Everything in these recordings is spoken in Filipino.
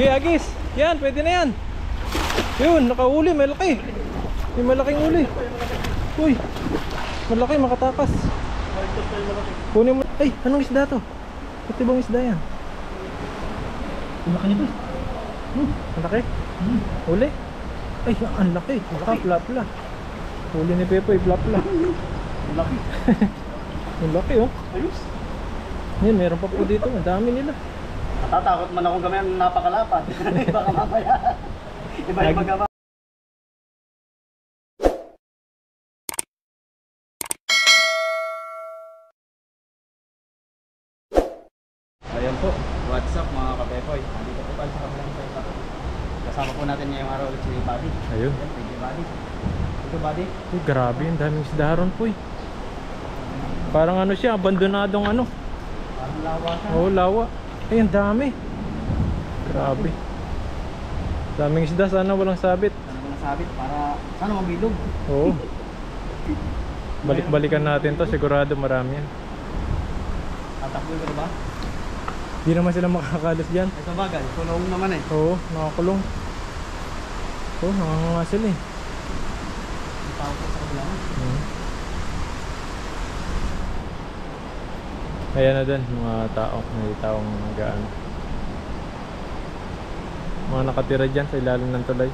Sige, Agis. Yan, pwede na yan. Yun, nakahuli, malaki. May malaking uli. Uy, malaki, makatakas. Kunin mo. Ay, anong isda to? Pati bang isda yan? Ang laki nito. Ang laki? Uli? Ay, ang laki. Plapla. Huli ni Pepoy, plapla. Ang laki. Ang laki, oh. Ayos. Yan, meron pa po dito. Ang dami nila. Natatakot man ako gawin ang napakalapad. Baka mamaya. Iba yung magawa. Ayan po. What's up mga kapepoy? Nandito po pala sa kabilang side. Kasama po natin ngayong araw ulit si Buddy. Ayun. Thank you, Buddy. Ito, Buddy. Uy, grabe, ang daming isda ron po, eh. Parang ano siya, abandonadong ano. Parang lawa siya. Oo, lawa. Ay, ang dami. Grabe. Daming isda, sana walang sabit. Ano mo nasabit para sana mabilog. Oo. Balik-balikan natin to, sigurado marami yan. Tatakbo ko ba? Hindi naman sila makakalas dyan. Ito bagay, kulong naman eh. Oo, nakakulong. Oo, nakakanga sila eh. Tawag ko sa kabila mo. Ayan na din, mga tao. May taong nagaan. Mga nakatira dyan sa ilalim ng tulay.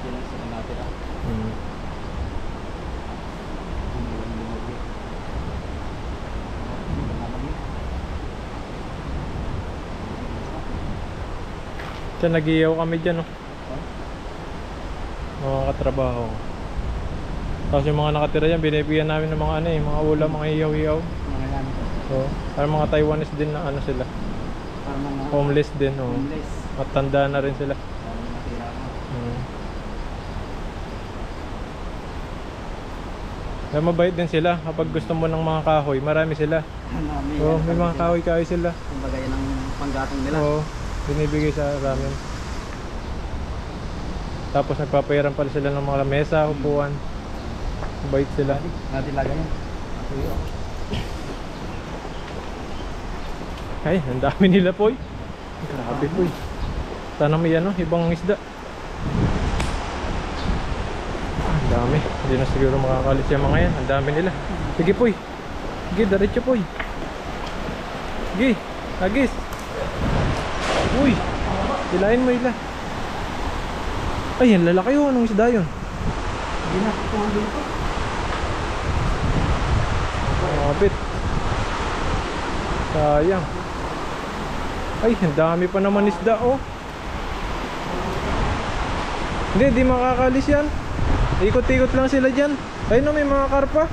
Yan lang sila natin ah. Diyan, nag-iyaw kami dyan, oh. Mga katrabaho. Tapos yung mga nakatira dyan, binibigyan namin ng mga ano eh, mga ulam, mga iyaw-iyaw. Mga yan. So, parang mga Taiwanese din na ano sila. Parang mga Homeless din, oh. homeless. Matanda na rin sila. Parang matira ka. Kaya mabait din sila. Kapag gusto mo ng mga kahoy, marami sila. Oo, may mga kahoy-kahoy sila. Kumbaga yan ang panggatong nila. Oo, binibigay sa amin. Tapos nagpapayaran pala sila ng mga mesa, upuan. Mabait sila. Natin lagay yan. Ay, ang dami nila poy. Grabe poy. Sana may ano, ibang isda. Ang dami. Hindi na siguro makakalis yung mga yan. Ang dami nila. Sige poy. Sige, diretso poy. Sige, agis. Uy, hilahin mo ila. Ay, ang lalaki yun. Anong isda yun? Hindi na kukuhan dito. Kapit. Sayang. Ay, ang dami pa naman isda, oh. Hindi, di makakalis yan. Ikot-ikot lang sila dyan. Ayun, oh, may mga karpa.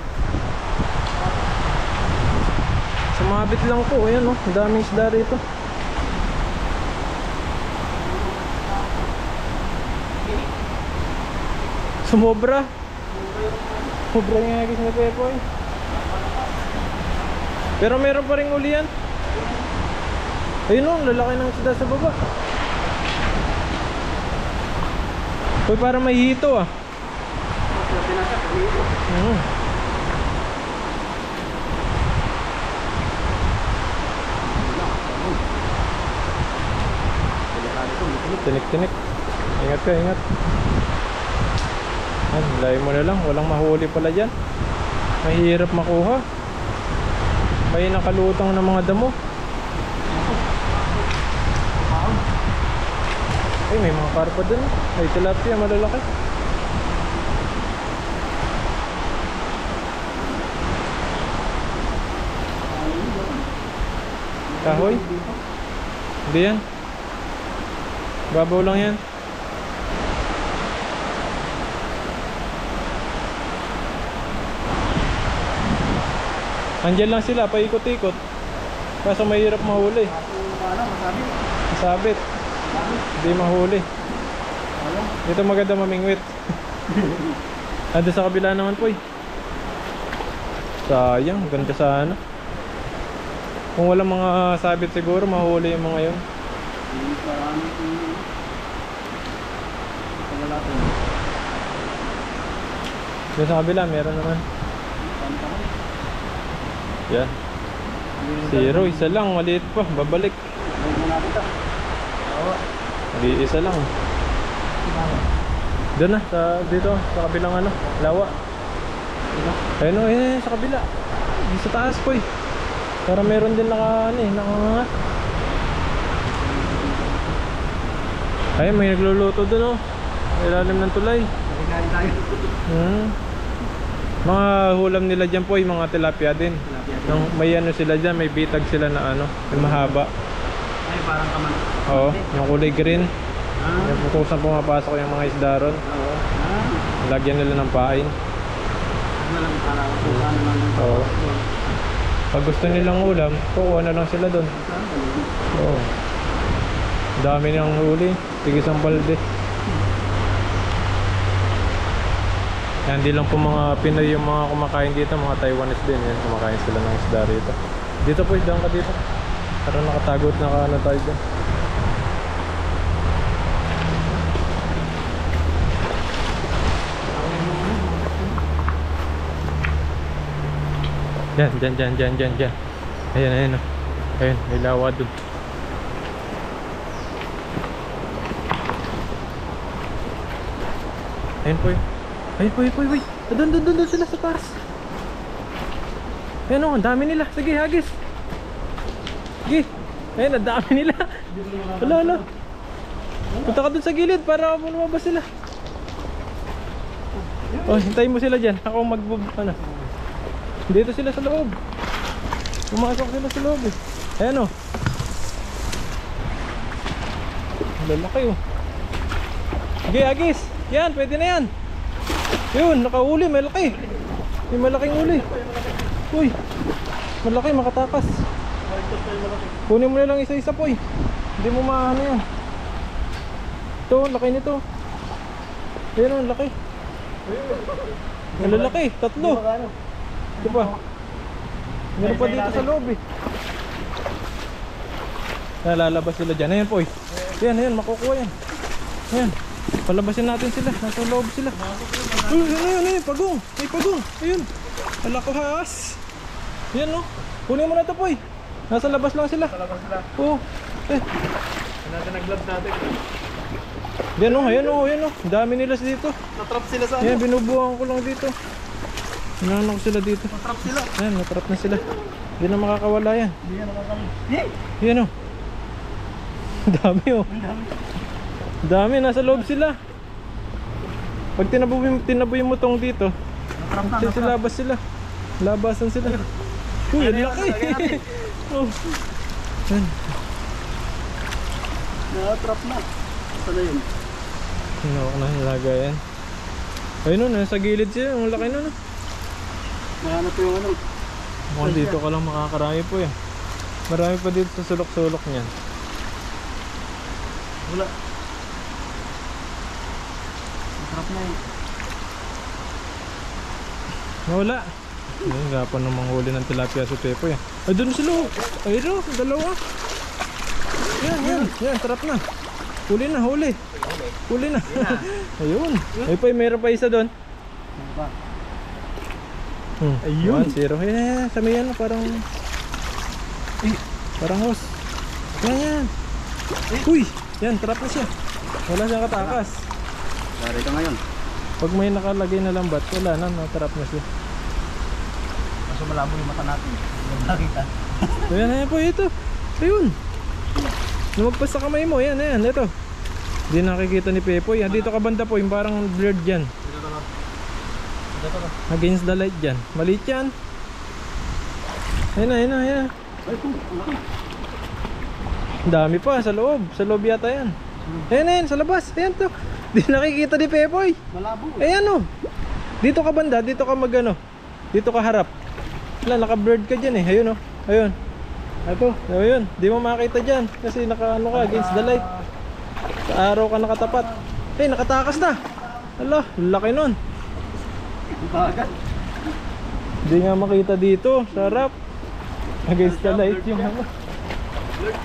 Sumabit lang po, ayan, oh. Ang daming isda rito. Sumobra. Sobra yung agis na Pepoy. Pero meron pa rin uli yan. Ayun o, lalaki ng isda sa baba. Uy, parang may hito ah. Tinik-tinik. Ingat ka, ingat. Layo mo na lang, walang mahuli pala dyan. Mahirap makuha. May nakalutang ng mga damo. Ay, may mga karpa dun. May tilapia, malalaki. Kahoy? Hindi yan. Babaw lang yan. Andiyan lang sila, paikot-ikot. Kaso mahirap mahuli. Masabit. Hindi mahuli. Dito maganda mamingwit. Ando sa kabila naman po eh. Sayang, ganda sana. Kung walang mga sabit siguro, mahuli yung mga yun. Dito sa kabila, meron naman. Yan. Zero, isa lang, maliit pa, babalik. Di isa lang. Doon na, dito, sa kabilang ano, lawa. Ayun o, ayun, sa kabila. Di sa taas po eh. Para meron din nakanganga. Ayun, may nagluluto doon o. Ilalim ng tulay. Nagkain tayo. Mga hulam nila dyan po, yung mga tilapia din. May ano sila dyan, may bitag sila na ano, yung mahaba. Ay, parang kaman. Oo, yung kulay green. Ah. Yung kung saan pumapasok yung mga isda ron. Oo. Lagyan nila ng pain. Ano lang para kung saan naman yung Oo. Pag gusto nilang ulam, kukuha na lang sila doon. Oo. Dami ng huli, tigis ang balde. Yan, di lang po mga Pinoy yung mga kumakain dito, mga Taiwanese din. Yan, kumakain sila ng isda rito. Dito po, isdaan ka dito. Para nakatagot na ano tayo dyan. Dyan. Ayan oh. Ayan, may lawa dun. Ayan po yun. Ayun po. Doon sila sa taas. Ayan o, ang dami nila. Sige, hagis. Sige. Ayan, ang dami nila. Hala. Punta ka dun sa gilid para lumabas sila. Oh, hintayin mo sila dyan. Ako ano. Dito sila sa loob. Pumasok sila sa loob eh. Ayan o. Lalaki o. Sige, hagis. Yan, pwede na yan. Yun, nakahuli, malaki. May malaking huli. Uy, malaki, makatakas. Kunin mo na lang isa-isa po eh. Hindi mo maano yan. Ito, laki nito. Ayan o, laki. Malalaki, tatlo. Ito pa. Meron pa dito sa loob eh. Nalalabas sila dyan. Ayan po eh. Ayan, makukuha yan. Ayan, palabasin natin sila. Nasa loob sila. Ayun, pagong. May pagong. Ayun. Alakahas. Ayan o. Kunin mo na ito po eh. Nasa labas lang sila. Nasa labas sila. Oo. Natin nag-gloves natin. Ayan o. Dami nila dito. Natrap sila sa ano? Ayan, binubuhan ko lang dito. Hinanok sila dito. Natrap sila. Ayan, natrap na sila. Hindi na makakawala yan. Hindi na nakakawala. Ayan o. Dami o. Dami, nasa loob sila. Pag tinaboy mo tong dito, labas sila. Labasan sila. Uy, ang laki. Oh. Ayan. Na-trap na. Saan na yun? Hinawak na, nilagayan. Ayun o, nasa gilid siya. Ang laki nun o. Nahanap ko yung ano. Mukhang dito ka lang makakarami po yan. Marami pa dito sa sulok-sulok niyan. Wala. Natrap na yun. Nawala. Ayun, gapan ng mga huli ng tilapia si Pepoy. Ay, doon sila. Ayun o, dalawa. Yan, trap na. Huli na. Ayun. Ay pa, mayroon pa isa doon. Ano ba? Ayun. 1-0. Yan. Sa may yan, parang hose. Yan. Uy, yan, trap na siya. Wala siyang katakas. Dari ka ngayon. Pag may nakalagay na lambat, wala na, natrap na siya. Kaso malabo yung mata natin. Huwag nakita. Ayan po, ito. Ayun. Lumagpas sa kamay mo, yan, ito. Hindi nakikita ni Pepoy. Dito ka banda po, yung parang blurred dyan. Against the light dyan. Maliit yan. Ayun na. Dami pa sa loob. Sa loob yata yan. Ayan, sa labas. Ayan to. Hindi nakikita ni Pepoy. Malabo. Ayan o. Dito ka banda, dito ka magano. Dito ka harap. Wala, naka-blurred ka dyan eh. Ayun o. Ayun. Ito. Ayun. Di mo makita dyan. Kasi naka-ano ka against the light. Sa araw ka nakatapat. Nakatakas na. Hala, laki nun. Bagat. Hindi nga makita dito. Sa harap. Against the light yung ano. Dito.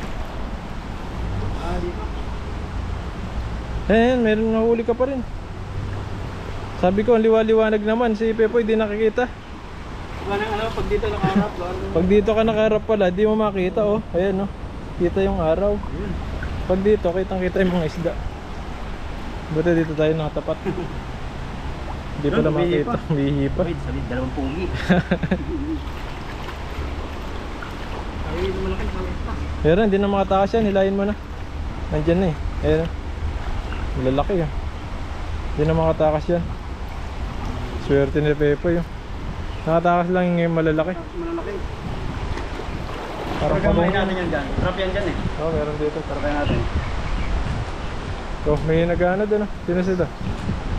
Ayan, meron nahuli ka pa rin. Sabi ko, ang liwa-liwanag naman. Si Pepoy di nakikita. Wala nang ano, pag dito nakaharap. Pag dito ka nakaharap pala, di mo makita oh. Ayan oh. Kita yung araw. Pag dito, kitang-kita yung mga isda. Buti dito tayo nakatapat. Hindi pala makita. Bihi pa. Wait, sabi, 2 punggi. Ay, malaki sa lista. Pero hindi na makatakas yan. Hilahin mo na. Nandyan na eh. Ayan. Malalaki ah. Hindi na makatakas yan. Swerte ni Pepe yun. Nakatakas lang yung malalaki. Malalaki. Parang Pagkamain natin yan dyan. Trap yan dyan eh. Oo, meron dito. Trapay natin. Oh, may nagana doon ah. Sino sila?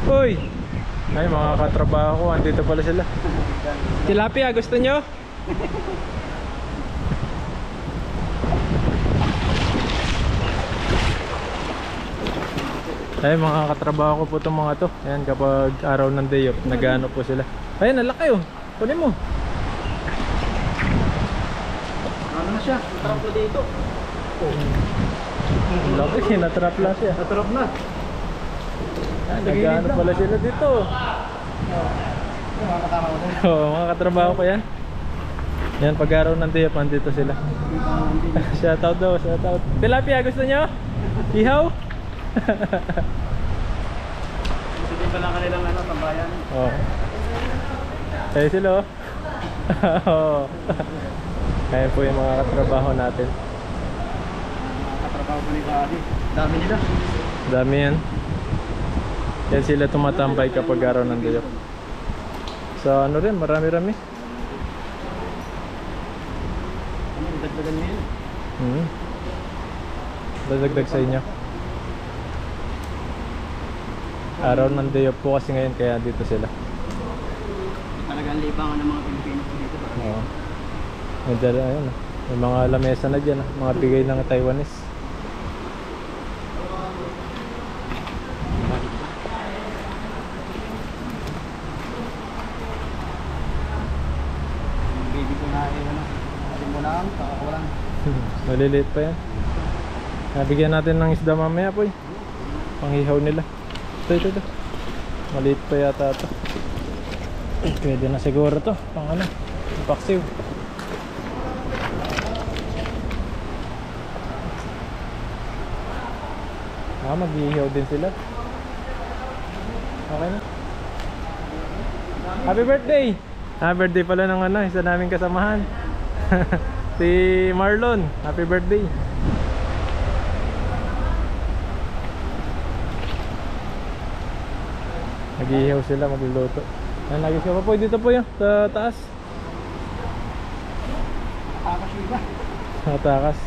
Uy! Ay, mga katrabaho ko. Andito pala sila. Tilapia, gusto nyo? Ay, mga katrabaho ko po itong mga to. Ayan, kapag araw ng day off, nagano po sila. Ayan, nalaki oh. Kunin mo. Ano na siya? Trap na dito. Laki, natrap lang siya. Natrap na. Ayan, nagano pala sila dito. Mga kasama ko doon. Oo, mga katrabaho ko yan. Yan, pag araw ng day off, andito sila. Shoutout daw, shoutout. Tilapia, gusto nyo? Ihaw? Gusto din pala kanilang tambayan. Oo. Ayun sila oh. Oo. Kaya po yung mga katrabaho natin. Mga katrabaho ko ni Kadi. Dami nila. Dami yan. Yan sila tumatambay kapag araw ng day off. Sa ano rin, marami-rami. Ano, dagdagan niya yun. Dadagdag sa inyo. Araw ng day off po kasi ngayon kaya dito sila. Talagang libangan ng mga Pilipino po dito. Oo. May dala, ayun, may mga lamesa na dyan, mga bigay ng Taiwanese. Baby ko na yun. Atin mo lang, kakakulang. Maliliit pa yan. Nabigyan natin ng isda mamaya po eh. Panghihaw nila. Ito. Maliit pa yata ito. Pwede na siguro to. Pang ano, paksiw. Maghihihaw din sila. Okay na. Happy birthday! Birthday pala ng ano, isa naming kasamahan. Si Marlon. Happy birthday. Nag-iihaw sila, magluluto. Ayan, nagis ka pa po dito po yun, sa taas. Takas yung iba. Sa takas.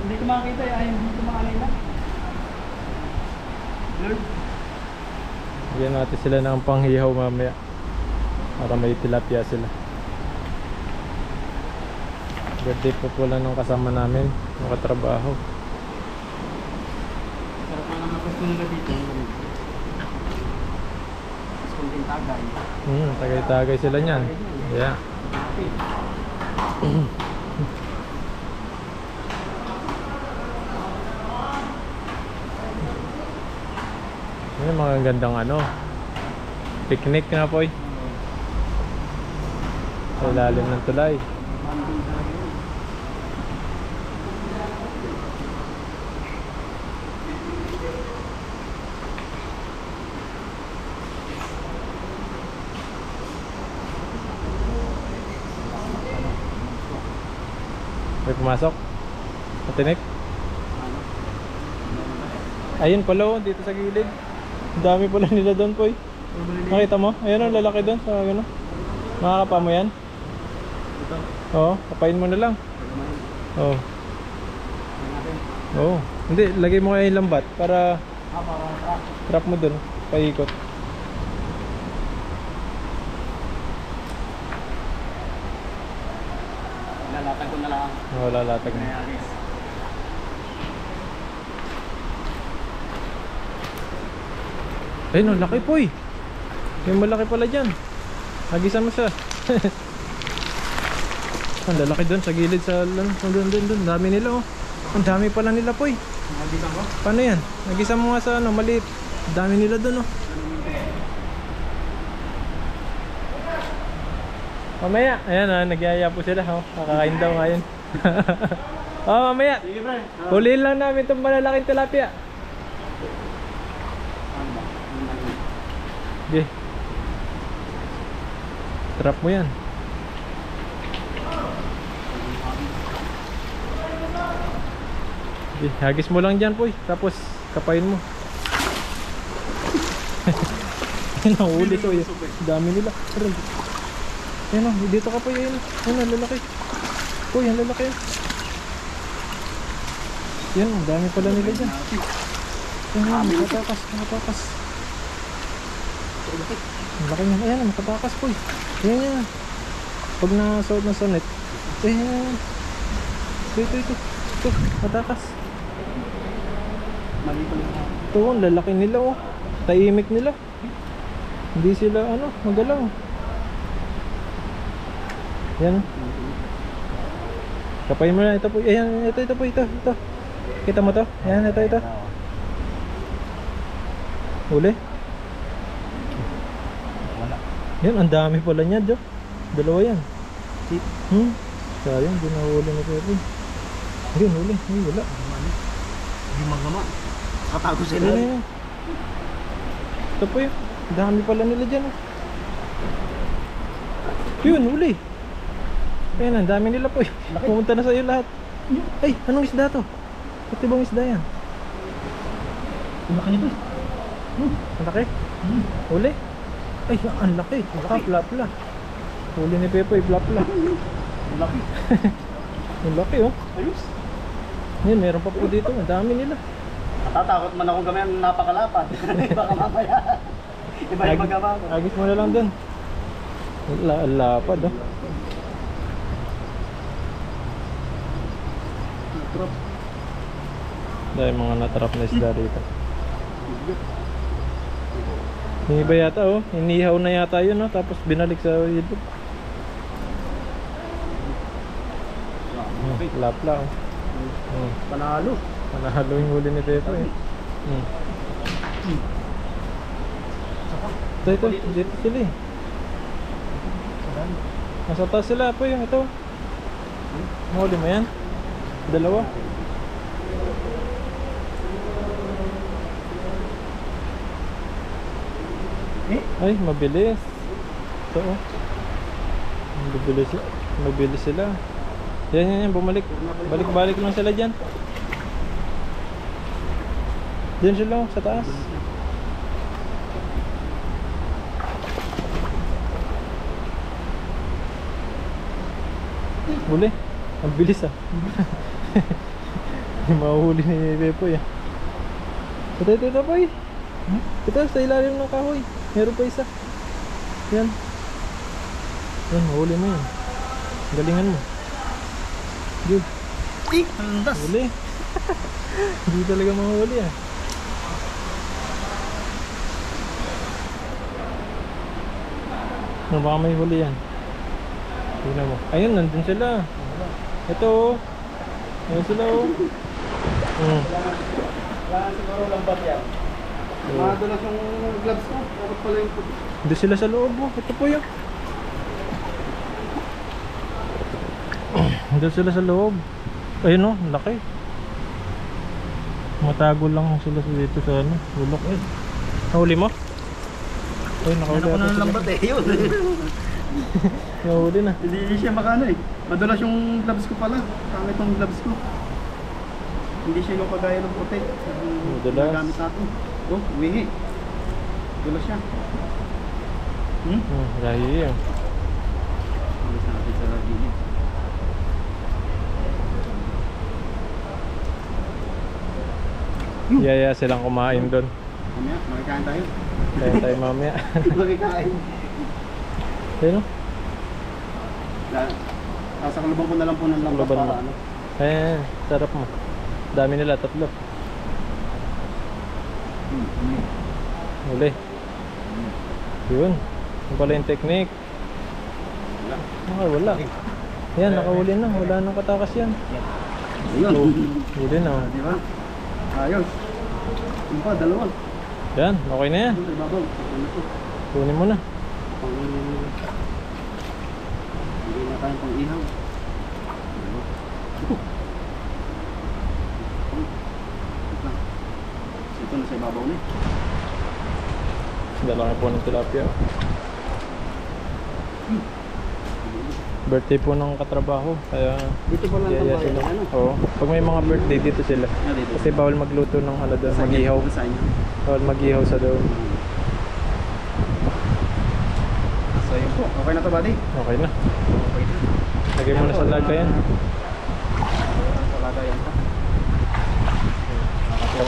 Hindi ko makakita eh. Ayaw dito makalay lang. Lord. Bigyan natin sila ng panghihaw mamaya. Para may tilapia sila. Birthday po pala nung kasama namin, nakatrabaho. Sarap na naman gusto nila dito. Mas kunting tagay. Tagay-tagay sila niyan. Yeah. Yan mga gandang ano, picnic na po eh. Sa ilalim ng tulay. May pumasok? Matinik? Ayun pala oh, dito sa gilid. Ang dami pala nila doon po eh. Nakita mo? Ayun ang lalaki doon sa gano'n. Makakapa mo yan? Ito. Oo, kapain mo na lang. Oo. Oo. Hindi, lagay mo kaya yung lambat para Para trap mo doon. Paikot. lalatag ko na lang. Oo, lalatag na. Alis. Ayun, ang laki po eh. Yung malaki pala dyan. Nagisa mo siya. Ang lalaki doon sa gilid sa doon. Dami nila oh. Ang dami pala nila po eh. Nagisa ko? Paano yan? Nagisa mo nga sa ano, maliit. Dami nila doon oh. Mamaya, ayan ah, nagyaya po sila oh. Kakakain daw ngayon. Mamaya. Sige, pre. Huliin lang namin itong malalaking tilapia. Okay. Trap mo yan. Okay, hagis mo lang dyan, Poy. Tapos, kapain mo. Yan ang huli to. Dami nila. Yan o, dito ka, Poy. Yan o, lalaki. Poy, ang lalaki. Yan, ang dami pala nila dyan. Yan, makatakas, makatakas. Ang laki niya. Ayan, makatakas, Poy. Yan, yan. Pag nasuot na sa net. Ayan. Ito. Ito, matakas. Mali pa lang. Ito, ang lalaki nila, oh. Tahimik nila. Hindi sila, magalaw. Yan. Kapain mo na, ito po. Ayan, ito po, ito. Kita mo to? Ayan, ito. Huli. Wala. Yan, ang dami pala niya, Jo. Dalawa yan. Sayang, di nahuli na Pepe. Hindi, huli. Hindi, wala. Hindi magama. Katago sila. Yan. Ito po yun. Ang dami pala nila dyan, oh. Yun, huli. Ayan, ang dami nila po. Pumunta na sa'yo lahat. Ay, anong isda to? Ito bang isda yan? Ang laki nito. Ang laki? Huli? Ay, ang laki. Plapla. Huli ni Pepe, plapla. Ang laki. Ang laki, oh. Ayos. Yan, meron pa po dito. Ang dami nila. Natatakot man ako gamihan napakalapad. Baka mamaya. Iba yung magama ko. Agis mo na lang dun. Lapad, oh. Trap. Dahil mga natrap na isda dito. Yung iba yata, oh. Inihaw na yata yun, oh. Tapos binalik sa ilog. Lapla, oh. Panalo. Panahalo yung huli ni Pepe, eh. Ito. Dito sila, eh. Nasa taas sila po yung ito. Mahuli mo yan? Dalawa. Ay, mabilis. Ito, oh. Mabilis sila. Yan, bumalik. Balik-balik lang sila dyan. Diyan sila, oh, sa taas. Huli. Ang bilis, ah. Mahuli ni Pepoy, ah. Ito, Poy. Ito, sa ilalim ng kahoy. Meron pa isa. Yan. Yan, mahuli mo yan. Galingan mo. Good. Andas. Huli. Hindi talaga mahuli, ah. Baka may huli yan. Tingnan mo. Ayun, nandun sila. Ito, oh. Ayun sila, oh. Wala siguro lambat yan. Madalas yung gloves ko. Dapat pala yung puti. Doon sila sa loob, oh. Ito po yun. Doon sila sa loob. Ayun, oh. Laki. Matago lang sila dito sa ano. Bulok, eh. Nahuli mo? Ay, nakahuli Ano ko na ata ng sila. lambat eh. Yun. Nahuli na. Hindi siya makano eh. Madulas yung gloves ko pala. Pangit yung gloves ko. Hindi siya yung kagaya ng puti. Madulas. Nagamit natin. Oh, uwihi. Madulas siya. Lahi yun. Madulas natin sa gilid. Yaya silang kumain doon. Mamaya, makikain tayo. Kaya tayo mamaya. Makikain. Ayun, oh. Nasa kalubang ko na lang po ng lambat Kalubang para mo. ano. Ayan, sarap mo. Dami nila, 3. Huli. Yun. Yung pala yung technique. Wala. Wala. Yan, nakahuli na. Wala nang katakas yan. Ayun. Huli na, oh. Di ba? Ayos. Yung pa, dalawa. Yan, okay na yan. Ito sa ibabaw. Ano to? Kunin mo na. Hindi na tayo pang ihaw. na sa ibabaw niya. Dalaki po ng tilapia. Birthday po ng katrabaho, kaya Dito po lang yaya tambayan sila. ng ano. Oo. Pag may mga birthday dito sila. Dito. Kasi bawal magluto ng ano doon, Sa mag-ihaw. Sa inyo. Bawal mag-ihaw sa doon. So yun po. Okay na to, buddy. Okay na. Okay na. Lagay mo na sa lagayan. Sa lagayan po.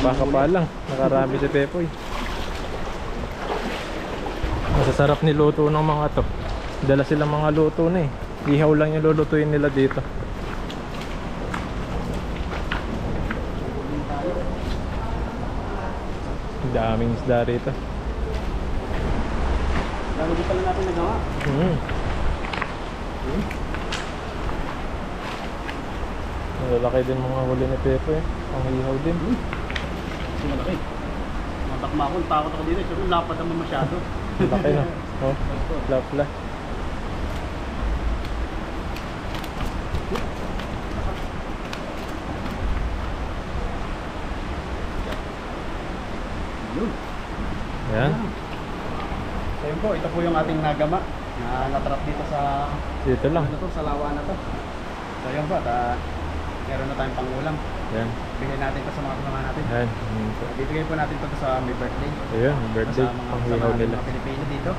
Kapa lang. Nakarami si Pepoy. Masasarap niluto ng mga to. Dala silang mga luto na eh. Ihaw lang yung lulutuin nila dito. Daming isda rito. Lalo di pala natin nagawa. Malalaki din mga huli ni Pepoy. Ang ihaw din. Kasi malaki. Matakma ako. Takot ako dito. Siguro lapad naman masyado. Laki no? Oh, lapla. Yun. Ayan. So yun po. Ito po yung ating nagama. Na natrap dito sa... Dito lang. Ano to? Sa lawa na to. So yun po. Meron na tayong pangulam. Ayan. Bigay natin ito sa mga kasama natin. Ayan. Bibigay po natin ito sa may birthday. Ayun, birthday. Sa mga Pang kasama ihaw natin, nila. mga Pilipino dito.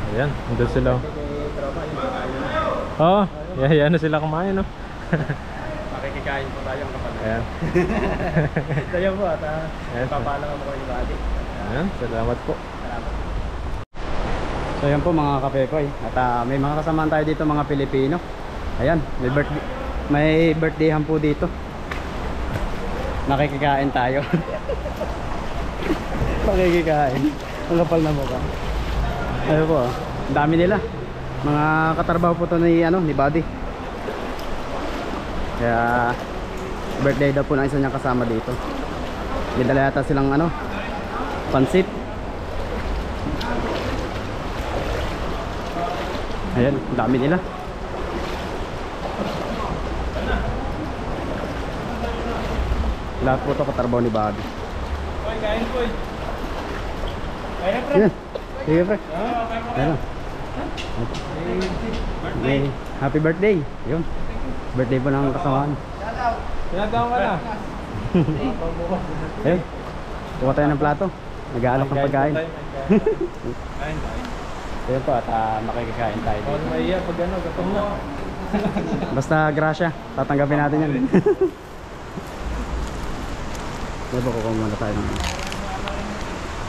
Ayan, nandun sila. Birthday kay tropa. Yung mga kain na. Oo, yan na sila kumain no. Makikikain po tayo ang kapatid. Ayan. So yun po. At Ayan. papalang mo ko yung buddy. Ayan, salamat po. Salamat. So yan po mga kapekoy. At may mga kasamaan tayo dito mga Pilipino. Ayan, may birthdayhan po dito. Nakikikain tayo. Makikikain. Ang kapal na mukha. Ayun po. Ang dami nila. Mga katrabaho po to ni Buddy. Kaya birthday daw po ng isa niyang kasama dito. May dala yata silang pansit. Ayan, ang dami nila. Lahat po ito katrabaho ni Bobby. Hoy, kain po. Kain na, Yan. Sige, pre. Ayan. Okay. Happy birthday. Yun. Birthday po ng kasamaan. Tinatawag ka na. Ayun. Kuha tayo ng plato. Nag-aalok ng pagkain. Kain. Ayun po at makikikain tayo Huwag dito. maiya pag gutom na. Basta grasya. Tatanggapin natin yan. Diba kukuha muna tayo ng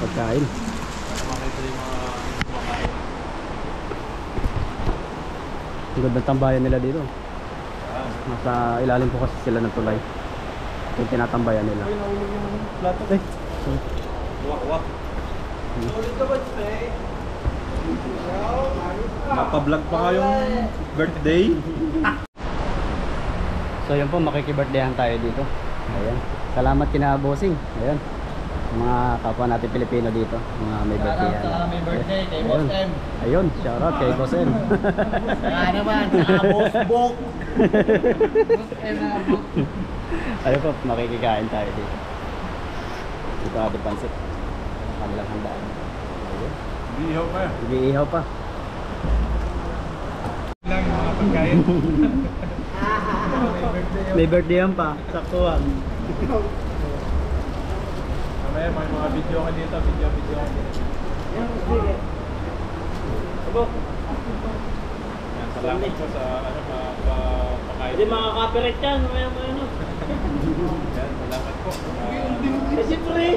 pagkain. Makita yung mga kumakain. Ang ganda ng tambayan nila dito. Nasa ilalim po kasi sila ng tulay. Yung tinatambayan nila. Uy, nahulog yung plato. Eh, Wak. Ulit ka ba, Stay? Napa-vlog pa kayong birthday? so yun po, makikibirthdayan tayo dito. Ayan. Salamat kina Bossing. Ayan. Mga kapwa natin Pilipino dito. Mga may birthday. May birthday kay Boss M. Ayun, shoutout kay Boss M. Saka naman, saka Boss Bok. Boss M na Bok. Ayun po, makikikain tayo dito. Dito ating pansit. Kanilang handaan. Ayun. Ihaw pa yan. Iihaw pa. Lang yung mga pagkain. May birthdayan pa. Saktuhan. Mamaya may mga video ka dito. Video ka dito. Yan, salamat po sa pakain. Hindi makaka-copyright yan. Mamaya mo yun. Yan, salamat po. Kasi pre.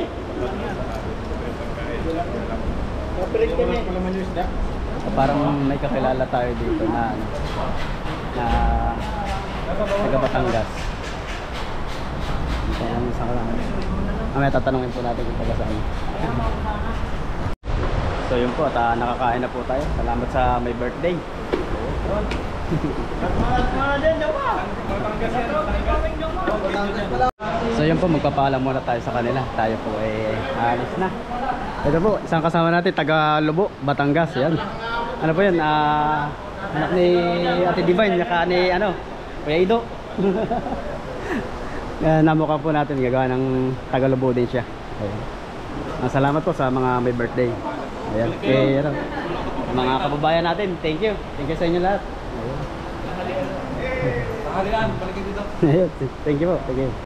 Copyright kami. Parang may kakilala tayo dito na taga Batangas. Ito ang isang kasama. May tatanungin po natin kung taga saan. So yun po, at nakakain na po tayo. Salamat sa may birthday. So yun po, magpapaalam muna tayo sa kanila. Tayo po ay alis na. Ito po, isang kasama natin, taga Lubo, Batangas. Yan. Ano po yan? Anak ni Ate Divine, naka ni Kuya Ido. Namukha po natin, gagawa ng taga Lubo din siya. Ayan. Salamat po sa mga may birthday. Ayan. Okay, ano, mga kababayan natin, thank you. Thank you sa inyo lahat. Ayun. Ayun. Thank you po. Thank you.